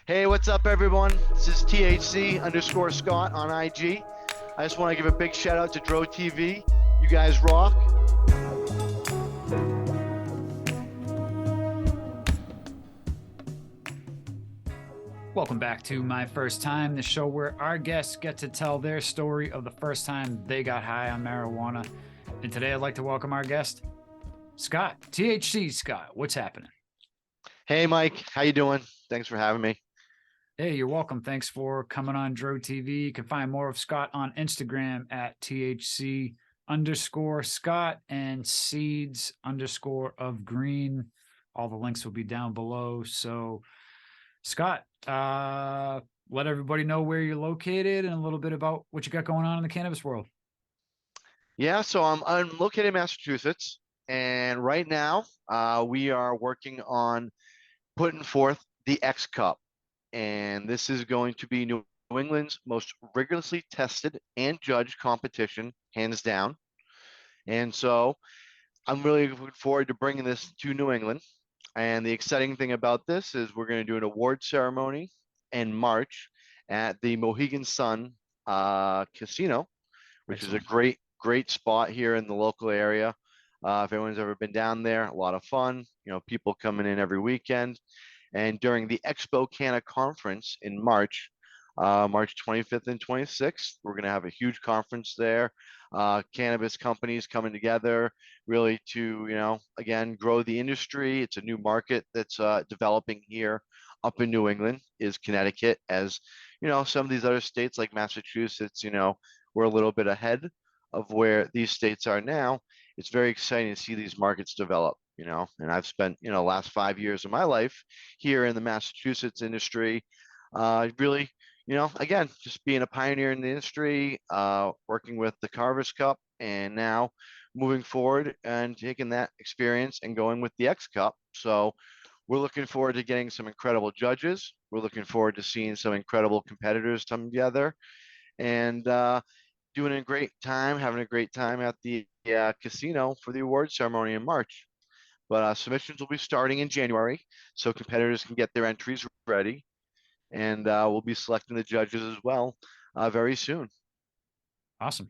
Hey, what's up, everyone? This is THC underscore Scott on IG. I just want to give a big shout out to Dro TV. You guys rock. Welcome back to My First Time, the show where our guests get to tell their story of the first time they got high on marijuana. And today I'd like to welcome our guest, Scott, THC Scott. What's happening? Hey, Mike. How you doing? Thanks for having me. Hey, you're welcome. Thanks for coming on Dro TV. You can find more of Scott on Instagram at THC underscore Scott and seeds underscore of green. All the links will be down below. So, Scott, let everybody know where you're located and a little bit about what you got going on in the cannabis world. Yeah, so I'm located in Massachusetts, and right now we are working on putting forth the X Cup. And this is going to be New England's most rigorously tested and judged competition, hands down. And so I'm really looking forward to bringing this to New England. And the exciting thing about this is we're going to do an award ceremony in March at the Mohegan Sun casino, which is a Excellent. great spot here in the local area. If anyone's ever been down there, a lot of fun. People coming in every weekend. And during the Expo Canna conference in March, March 25th and 26th, we're going to have a huge conference there. Cannabis companies coming together really to, again, grow the industry. It's a new market that's developing here up in New England is Connecticut. As, some of these other states like Massachusetts, we're a little bit ahead of where these states are now. It's very exciting to see these markets develop. And I've spent, last 5 years of my life here in the Massachusetts industry, really, again, just being a pioneer in the industry, working with the Carver's Cup, and now moving forward and taking that experience and going with the X Cup. So we're looking forward to getting some incredible judges. We're looking forward to seeing some incredible competitors come together and doing a great time, having a great time at the casino for the award ceremony in March. But submissions will be starting in January, so competitors can get their entries ready, and we'll be selecting the judges as well very soon. Awesome.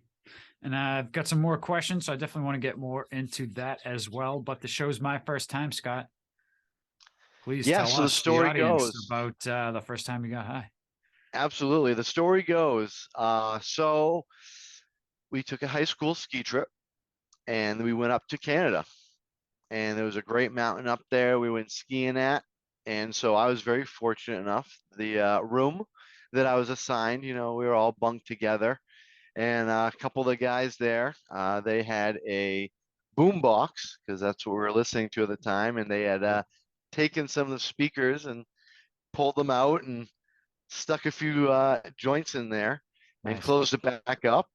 And I've got some more questions, so I definitely want to get more into that as well. But the show's my first time, Scott. Please Yeah, tell so the us, the story audience, goes, about the first time you got high. absolutely. The story goes, so we took a high school ski trip, and we went up to Canada, and there was a great mountain up there we went skiing at. And so I was very fortunate enough. The room that I was assigned, we were all bunked together. And a couple of the guys there, they had a boom box because that's what we were listening to at the time. And they had taken some of the speakers and pulled them out and stuck a few joints in there and Nice. closed it back up.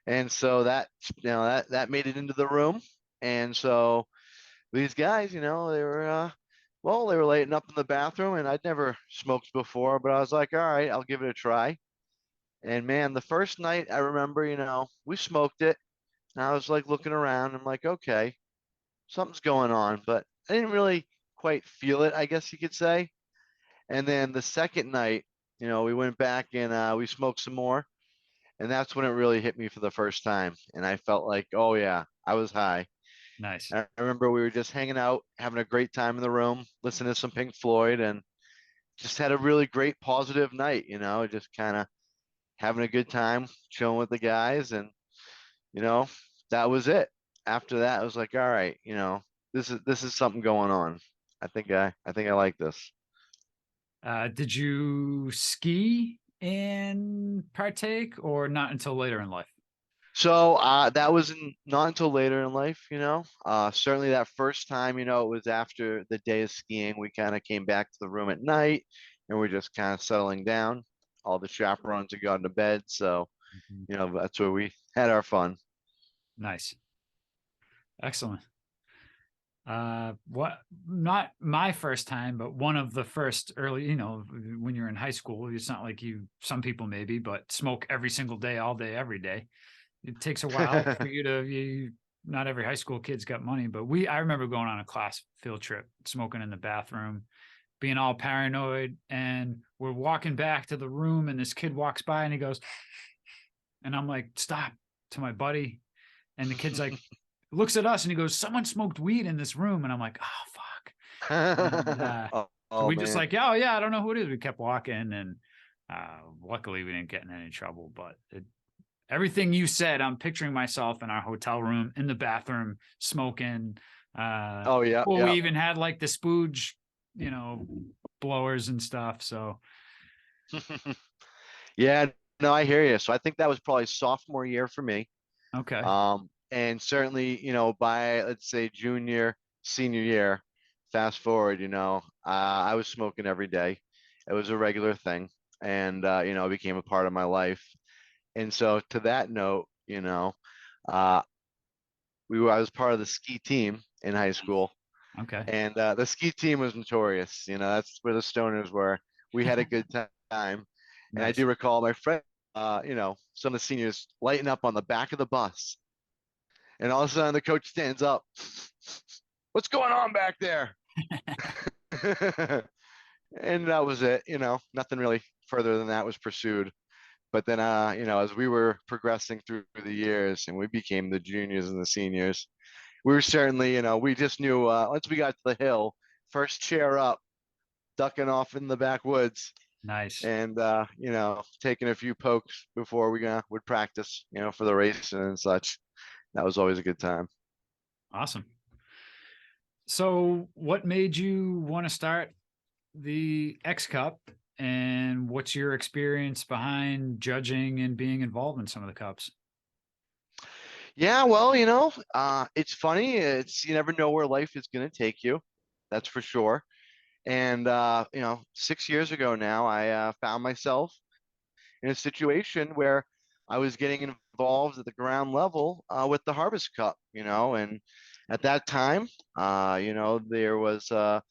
And so that, that made it into the room. And so these guys, they were, well, they were lighting up in the bathroom, and I'd never smoked before, but I was like, all right, I'll give it a try. And man, the first night I remember, we smoked it, and I was like looking around. I'm like, okay, something's going on, but I didn't really quite feel it, I guess you could say. And then the second night, we went back and we smoked some more, and that's when it really hit me for the first time. And I felt like, oh yeah, I was high. Nice. I remember we were just hanging out, having a great time in the room, listening to some Pink Floyd, and just had a really great positive night, just kind of having a good time, chilling with the guys, and you know, that was it. After that, I was like, all right, this is something going on. I think I like this. Did you ski and partake, or not until later in life? So that was not until later in life, certainly that first time, it was after the day of skiing. We kind of came back to the room at night and we're just kind of settling down. All the chaperones had gone to bed. So, Mhm. that's where we had our fun. Nice. Excellent. What, not my first time, but one of the first early, when you're in high school, it's not like some people maybe, but smoke every single day, all day, every day. It takes a while for not every high school kid's got money, but I remember going on a class field trip, smoking in the bathroom, being all paranoid. And we're walking back to the room, and this kid walks by and he goes, and I'm like, stop, to my buddy. And the kid's like, looks at us and he goes, someone smoked weed in this room. And I'm like, oh, fuck. And Oh, so oh we just man. like, oh, yeah, I don't know who it is. We kept walking, and luckily we didn't get in any trouble. But everything you said, I'm picturing myself in our hotel room in the bathroom smoking. Oh yeah, Well, we yeah. even had like the spooge, blowers and stuff. So, Yeah, no, I hear you. So I think that was probably sophomore year for me. okay. And certainly, by let's say junior, senior year, fast forward, I was smoking every day. It was a regular thing, and it became a part of my life. And so to that note, uh, I was part of the ski team in high school, Okay. and the ski team was notorious. That's where the stoners were. We had a good time, and I Nice. do recall my friend, some of the seniors lighting up on the back of the bus, and all of a sudden the coach stands up. What's going on back there? And that was it. Nothing really further than that was pursued. But then, as we were progressing through the years and we became the juniors and the seniors, we were certainly, we just knew once we got to the hill, first chair up, ducking off in the backwoods, Nice. and taking a few pokes before we would practice, for the race and such. That was always a good time. Awesome. So, what made you want to start the X Cup, and what's your experience behind judging and being involved in some of the cups? Yeah, well, it's funny. You never know where life is going to take you. That's for sure. And 6 years ago now, I found myself in a situation where I was getting involved at the ground level with the Harvest Cup. And at that time, there was a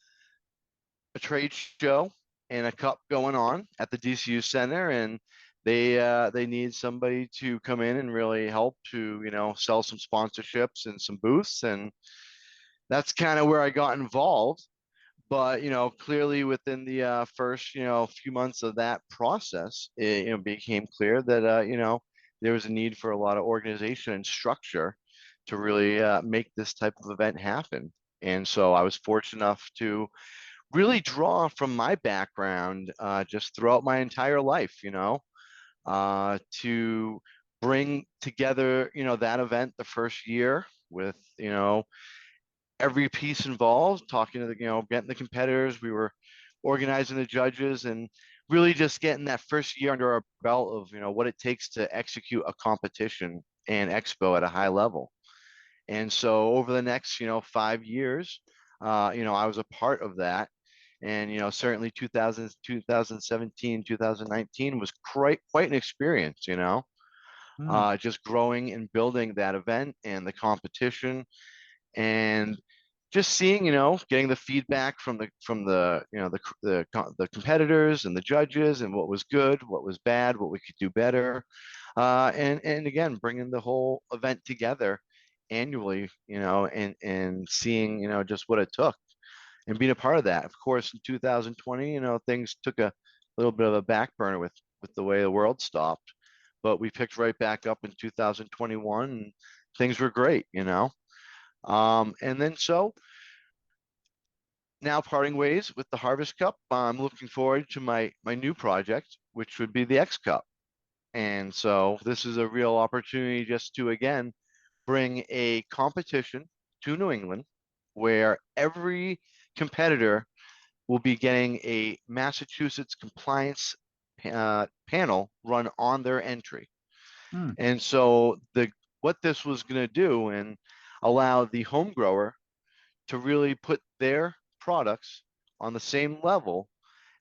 trade show and a cup going on at the DCU Center, and they need somebody to come in and really help to sell some sponsorships and some booths, and that's kind of where I got involved. But clearly within the first few months of that process, it became clear that there was a need for a lot of organization and structure to really make this type of event happen. And so I was fortunate enough to really draw from my background just throughout my entire life, to bring together, that event the first year with, every piece involved, talking to getting the competitors. We were organizing the judges and really just getting that first year under our belt of, what it takes to execute a competition and expo at a high level. And so over the next, 5 years, I was a part of that. And, certainly 2017, 2019 was quite an experience, Hmm. just growing and building that event and the competition, and just seeing, getting the feedback from the the competitors and the judges, and what was good, what was bad, what we could do better, and again, bringing the whole event together annually, and seeing, just what it took and being a part of that. Of course, in 2020, things took a little bit of a back burner with the way the world stopped, but we picked right back up in 2021, and things were great, and then so now parting ways with the Harvest Cup. I'm looking forward to my new project, which would be the X Cup. And so this is a real opportunity just to again bring a competition to New England where every competitor will be getting a Massachusetts compliance panel run on their entry. Hmm. And so the what this was going to do and allow the home grower to really put their products on the same level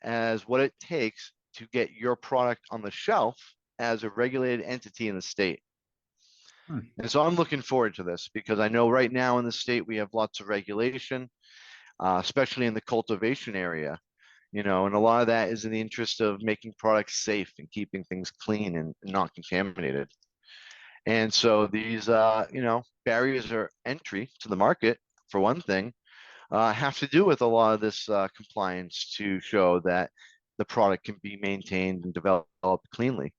as what it takes to get your product on the shelf as a regulated entity in the state. Hmm. And so I'm looking forward to this because I know right now in the state we have lots of regulation, especially in the cultivation area, and a lot of that is in the interest of making products safe and keeping things clean and not contaminated. And so these, barriers are entry to the market, for one thing, have to do with a lot of this compliance to show that the product can be maintained and developed cleanly.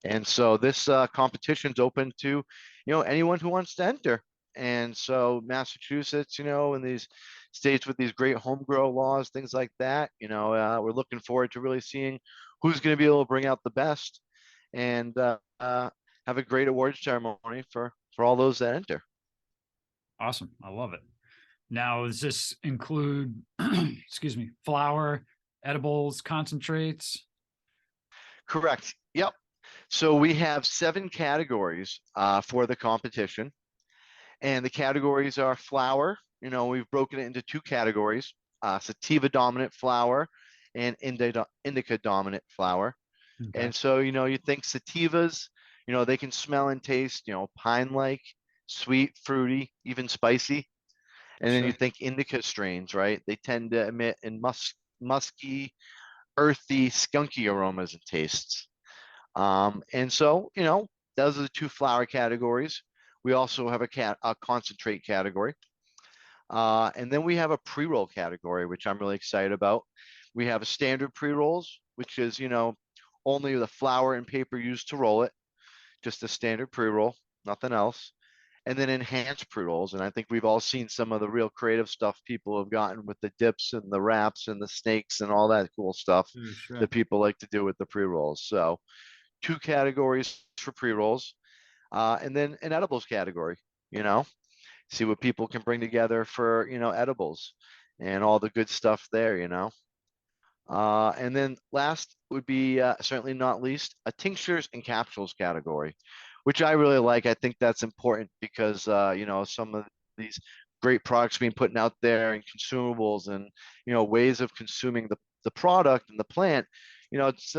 And so this competition's open to, anyone who wants to enter. And so Massachusetts, in these states with these great home grow laws, things like that, we're looking forward to really seeing who's going to be able to bring out the best and have a great awards ceremony for all those that enter. Awesome. I love it. Now, does this include, excuse me, flour, edibles, concentrates? Correct. Yep. So we have 7 categories for the competition, and the categories are flower. We've broken it into 2 categories: sativa dominant flower and indica dominant flower. Okay. And so, you think sativas, they can smell and taste, pine-like, sweet, fruity, even spicy. And then you Sure. think indica strains, right? They tend to emit in musky, earthy, skunky aromas and tastes. And so, those are the 2 flower categories. We also have a concentrate category. And then we have a pre-roll category, which I'm really excited about. We have a standard pre-rolls, which is, only the flour and paper used to roll it, just a standard pre-roll, nothing else. And then enhanced pre-rolls. And I think we've all seen some of the real creative stuff people have gotten with the dips and the wraps and the snakes and all that cool stuff Sure, sure. that people like to do with the pre-rolls. So 2 categories for pre-rolls, and then an edibles category, you know, see what people can bring together for, edibles and all the good stuff there. And then last would be certainly not least a tinctures and capsules category, which I really like. I think that's important because some of these great products being put out there and consumables and ways of consuming the product and the plant. It's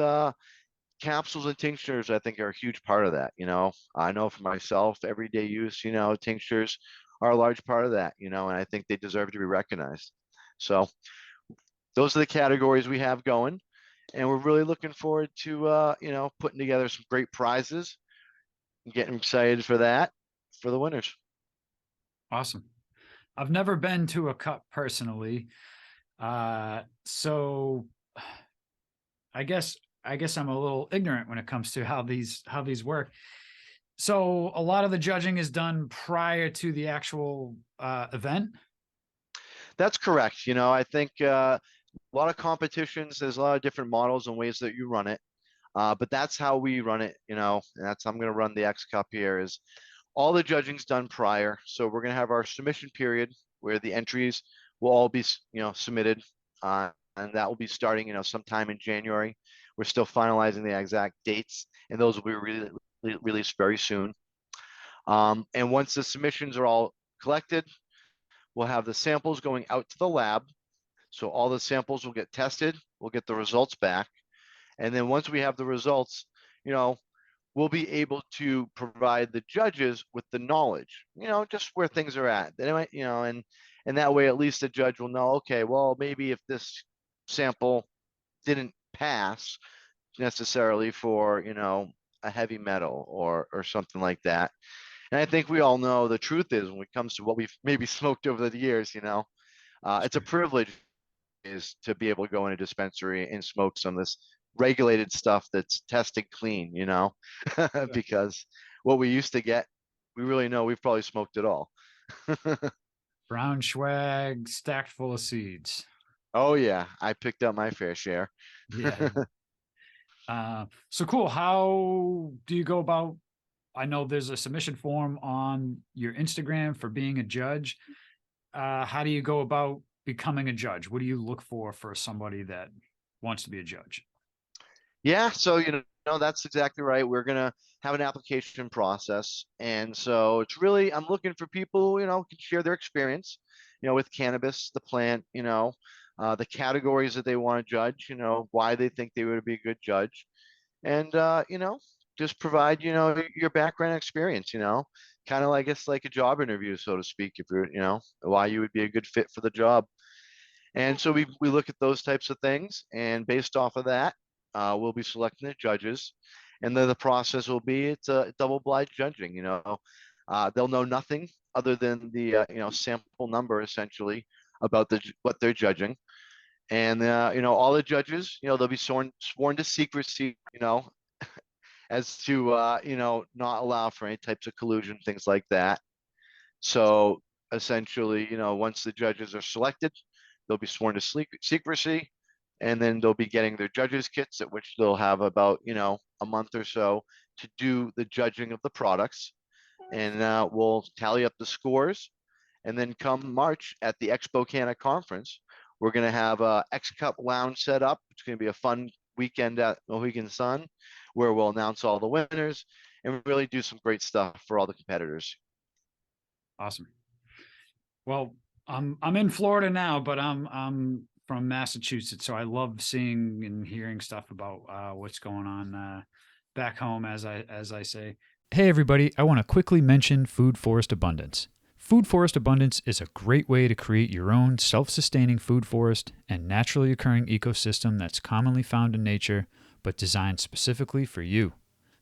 capsules and tinctures. I think are a huge part of that. I know for myself, everyday use. Tinctures are a large part of that. And I think they deserve to be recognized. So those are the categories we have going, and we're really looking forward to putting together some great prizes and getting excited for that for the winners. Awesome. I've never been to a cup personally. So I guess I'm a little ignorant when it comes to how these work. So a lot of the judging is done prior to the actual event. That's correct. I think a lot of competitions. There's a lot of different models and ways that you run it, but that's how we run it. And that's how I'm going to run the X Cup here. Is all the judging's done prior. So we're going to have our submission period where the entries will all be, submitted, and that will be starting, sometime in January. We're still finalizing the exact dates, and those will be released very soon. And once the submissions are all collected, we'll have the samples going out to the lab. So all the samples will get tested. We'll get the results back, and then once we have the results, you know, we'll be able to provide the judges with the knowledge, just where things are at. They might, and that way at least the judge will know, okay, well, maybe if this sample didn't pass necessarily for, a heavy metal or something like that. And I think we all know the truth is when it comes to what we've maybe smoked over the years, it's a privilege is to be able to go in a dispensary and smoke some of this regulated stuff that's tested clean, Yeah. because what we used to get, we really know we've probably smoked it all. Brown swag stacked full of seeds. Oh yeah, I picked up my fair share. Yeah. So cool. How do you go about? I know there's a submission form on your Instagram for being a judge. How do you go about becoming a judge? What do you look for somebody that wants to be a judge? Yeah, so that's exactly right. We're gonna have an application process, and so it's really I'm looking for people who can share their experience, with cannabis, the plant, the categories that they want to judge, why they think they would be a good judge, and just provide your background experience, kind of like it's like a job interview, so to speak, if you're why you would be a good fit for the job. And so we look at those types of things, and based off of that, we'll be selecting the judges, and then the process will be it's a double blind judging. They'll know nothing other than the sample number essentially about what they're judging. And all the judges, they'll be sworn to secrecy, as to not allow for any types of collusion, things like that. So essentially, once the judges are selected, they'll be sworn to secrecy, and then they'll be getting their judges kits, at which they'll have about a month or so to do the judging of the products, and we'll tally up the scores. And then come March at the Expo Canna conference, we're going to have a X Cup lounge set up. It's going to be a fun weekend at Mohegan Sun, where we'll announce all the winners and really do some great stuff for all the competitors. Awesome. Well, I'm in Florida now, but I'm from Massachusetts, so I love seeing and hearing stuff about what's going on back home, as I say. Hey everybody, I want to quickly mention Food Forest Abundance. Food Forest Abundance is a great way to create your own self-sustaining food forest and naturally occurring ecosystem that's commonly found in nature, but designed specifically for you.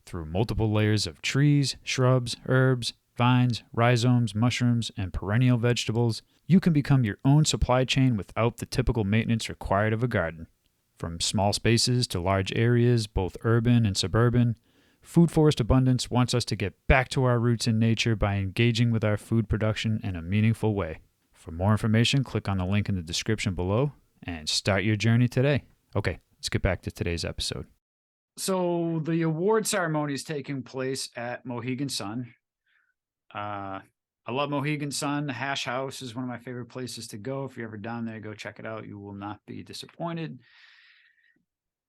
Through multiple layers of trees, shrubs, herbs, vines, rhizomes, mushrooms, and perennial vegetables, you can become your own supply chain without the typical maintenance required of a garden. From small spaces to large areas, both urban and suburban, Food Forest Abundance wants us to get back to our roots in nature by engaging with our food production in a meaningful way. For more information, click on the link in the description below and start your journey today. Okay, let's get back to today's episode. So the award ceremony is taking place at Mohegan Sun. I love Mohegan Sun. The Hash House is one of my favorite places to go. If you're ever down there, go check it out. You will not be disappointed.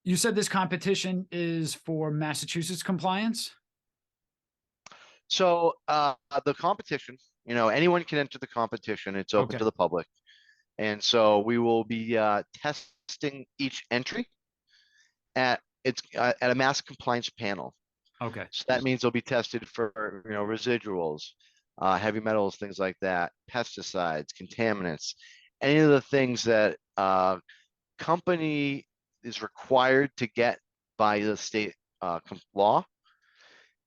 You said this competition is for Massachusetts compliance? So the competition, anyone can enter the competition. It's open to the public. And so we will be testing each entry at a mass compliance panel. Okay. So that means they'll be tested for residuals, heavy metals, things like that, pesticides, contaminants, any of the things that company is required to get by the state law,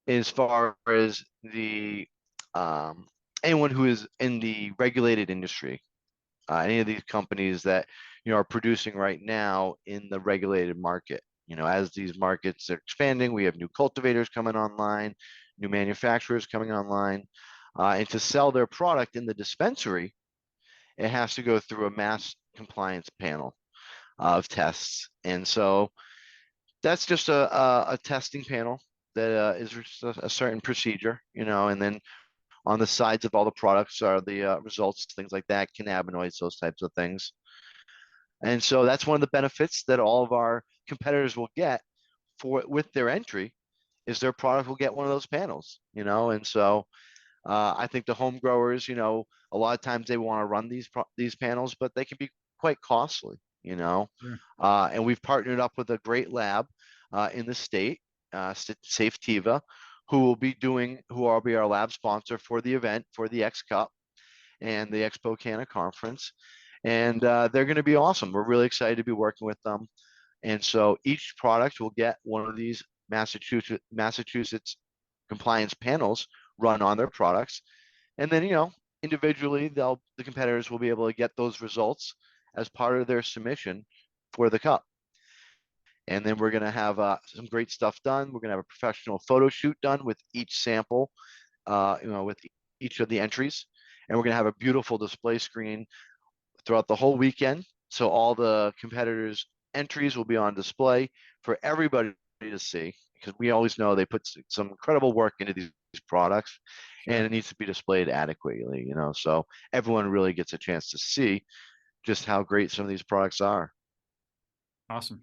as far as the anyone who is in the regulated industry, any of these companies that are producing right now in the regulated market. As these markets are expanding, we have new cultivators coming online, new manufacturers coming online, and to sell their product in the dispensary, it has to go through a mass compliance panel of tests. And so that's just a testing panel that is a certain procedure, and then on the sides of all the products are the results, things like that, cannabinoids, those types of things. And so that's one of the benefits that all of our competitors will get with their entry, is their product will get one of those panels, and so I think the home growers, a lot of times they want to run these panels, but they can be quite costly, Sure. And we've partnered up with a great lab in the state, Safetiva, who will be our lab sponsor for the event, for the X Cup and the Expo Canna conference. And they're going to be awesome. We're really excited to be working with them. And so each product will get one of these Massachusetts compliance panels run on their products. And then, individually, the competitors will be able to get those results as part of their submission for the cup. And then we're going to have some great stuff done. We're going to have a professional photo shoot done with each sample, with each of the entries. And we're going to have a beautiful display screen throughout the whole weekend. So all the competitors' entries will be on display for everybody to see, because we always know they put some incredible work into these products, and it needs to be displayed adequately, so everyone really gets a chance to see just how great some of these products are. Awesome.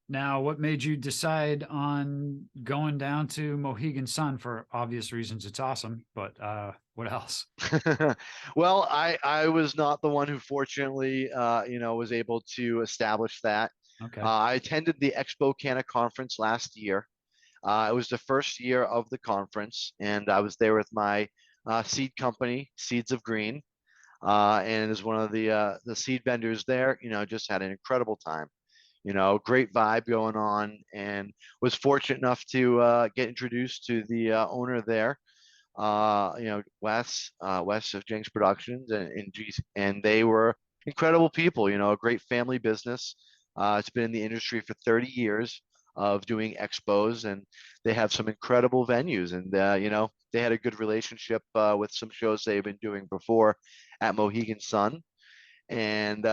Now, what made you decide on going down to Mohegan Sun? For obvious reasons, it's awesome, but what else? Well, I was not the one who fortunately, was able to establish that. Okay. I attended the Expo Canna conference last year. It was the first year of the conference, and I was there with my seed company, Seeds of Green, and as one of the seed vendors there. Just had an incredible time. Great vibe going on, and was fortunate enough to get introduced to the owner there, west of Jinx Productions and they were incredible people, a great family business. It's been in the industry for 30 years of doing expos, and they have some incredible venues. And they had a good relationship with some shows they've been doing before at Mohegan Sun, and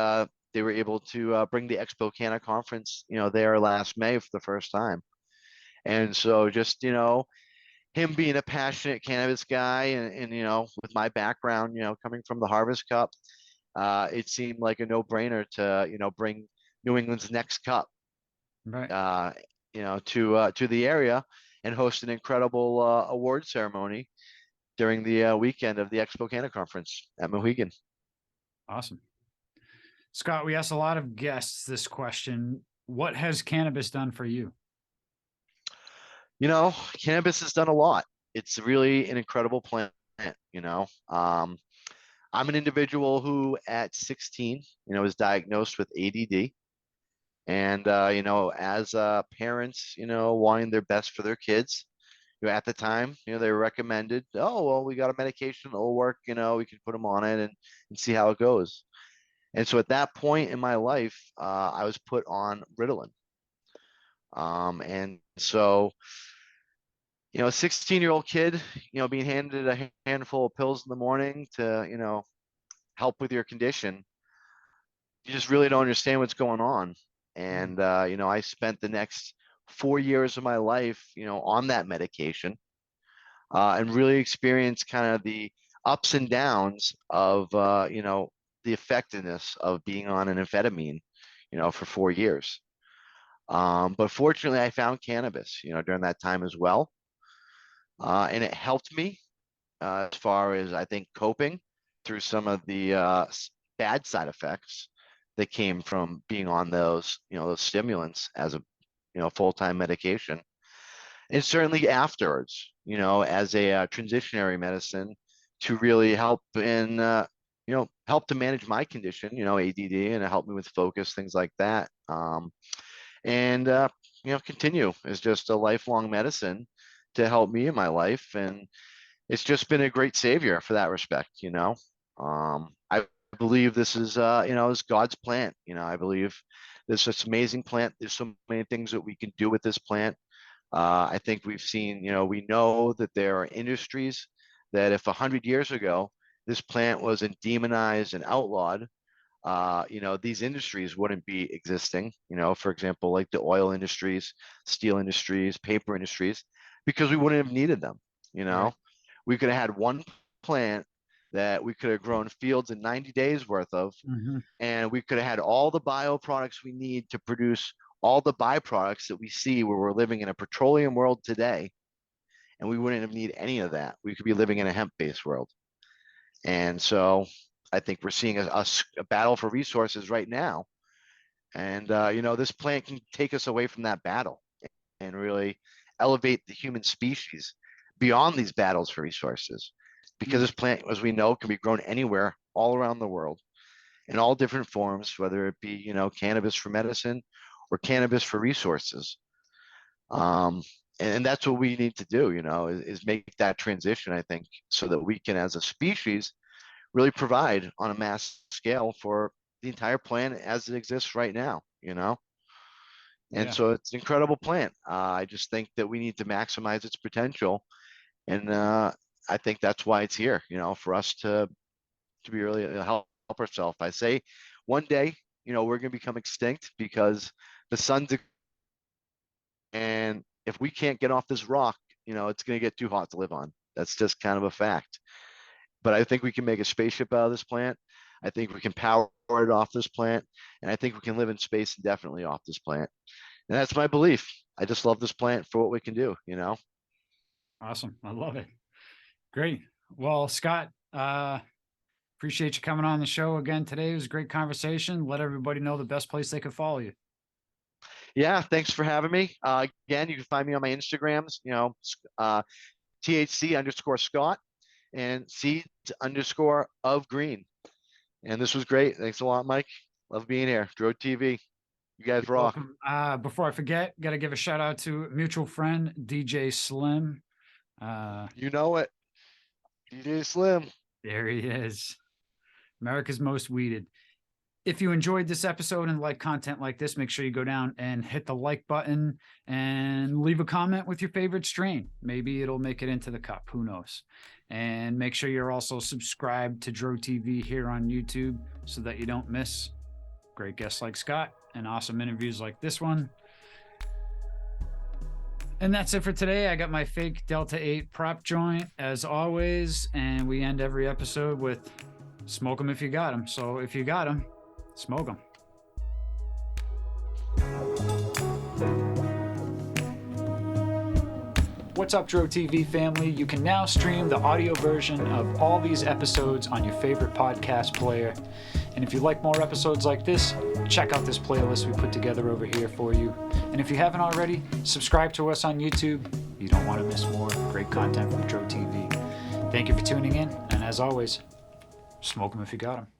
they were able to bring the Expo Canna conference, there last May for the first time. And so just, him being a passionate cannabis guy and with my background, coming from the Harvest Cup, it seemed like a no-brainer to, bring New England's next cup, Right. uh, to the area and host an incredible award ceremony during the weekend of the Expo Canna Conference at Mohegan. Awesome. Scott, we asked a lot of guests this question. What has cannabis done for you? Cannabis has done a lot. It's really an incredible plant, you know. Um, I'm an individual who at 16, was diagnosed with ADD. And, as parents, wanting their best for their kids, at the time, they were recommended, oh, well, we got a medication that'll work, we can put them on it and see how it goes. And so at that point in my life, I was put on Ritalin. And so, a 16-year-old kid, being handed a handful of pills in the morning to, help with your condition, you just really don't understand what's going on. Mm. And, I spent the next 4 years of my life, on that medication, and really experienced kind of the ups and downs of, the effectiveness of being on an amphetamine, for 4 years. But fortunately, I found cannabis, during that time as well. And it helped me as far as I think coping through some of the bad side effects that came from being on those stimulants as a full-time medication. And certainly afterwards, as a transitionary medicine to really help help to manage my condition, ADD, and it helped me with focus, things like that. And continue as just a lifelong medicine to help me in my life. And it's just been a great savior for that respect. I believe this is God's plant. I believe this amazing plant. There's so many things that we can do with this plant. I think we've seen, we know that there are industries that if 100 years ago this plant wasn't demonized and outlawed, these industries wouldn't be existing. For example, like the oil industries, steel industries, paper industries, because we wouldn't have needed them. You Right. know, we could have had one plant that we could have grown fields in 90 days worth of, Mhm. and we could have had all the bioproducts we need to produce all the byproducts that we see where we're living in a petroleum world today. And we wouldn't have need any of that. We could be living in a hemp-based world. And so I think we're seeing a battle for resources right now. And, this plant can take us away from that battle and really elevate the human species beyond these battles for resources. Because Mm. this plant, as we know, can be grown anywhere all around the world in all different forms, whether it be, cannabis for medicine or cannabis for resources. Um, and that's what we need to do, is make that transition, I think, so that we can, as a species, really provide on a mass scale for the entire planet as it exists right now. And Yeah. so it's an incredible plant. I just think that we need to maximize its potential. And I think that's why it's here, for us to be really help ourselves. I say one day, we're going to become extinct because the sun's, and if we can't get off this rock, it's going to get too hot to live on. That's just kind of a fact. But I think we can make a spaceship out of this plant. I think we can power it off this plant. And I think we can live in space indefinitely off this plant. And that's my belief. I just love this plant for what we can do. Awesome. I love it. Great. Well, Scott, appreciate you coming on the show again today. It was a great conversation. Let everybody know the best place they could follow you. Yeah, thanks for having me. Again, you can find me on my Instagrams, THC underscore Scott and seeds underscore of green. And this was great. Thanks a lot, Mike. Love being here. Dro TV. You guys You're rock. welcome. Before I forget, got to give a shout out to a mutual friend, DJ Slim. Uh, You know it. DJ Slim. There he is. America's most weeded. If you enjoyed this episode and like content like this, make sure you go down and hit the like button and leave a comment with your favorite strain. Maybe it'll make it into the cup. Who knows? And make sure you're also subscribed to Dro TV here on YouTube so that you don't miss great guests like Scott and awesome interviews like this one. And that's it for today. I got my fake Delta 8 prop joint as always. And we end every episode with smoke them if you got them. So if you got them, smoke them. What's up, Dro TV family? You can now stream the audio version of all these episodes on your favorite podcast player. And if you like more episodes like this, check out this playlist we put together over here for you. And if you haven't already, subscribe to us on YouTube. You don't want to miss more great content from Dro TV. Thank you for tuning in, and as always, smoke them if you got them.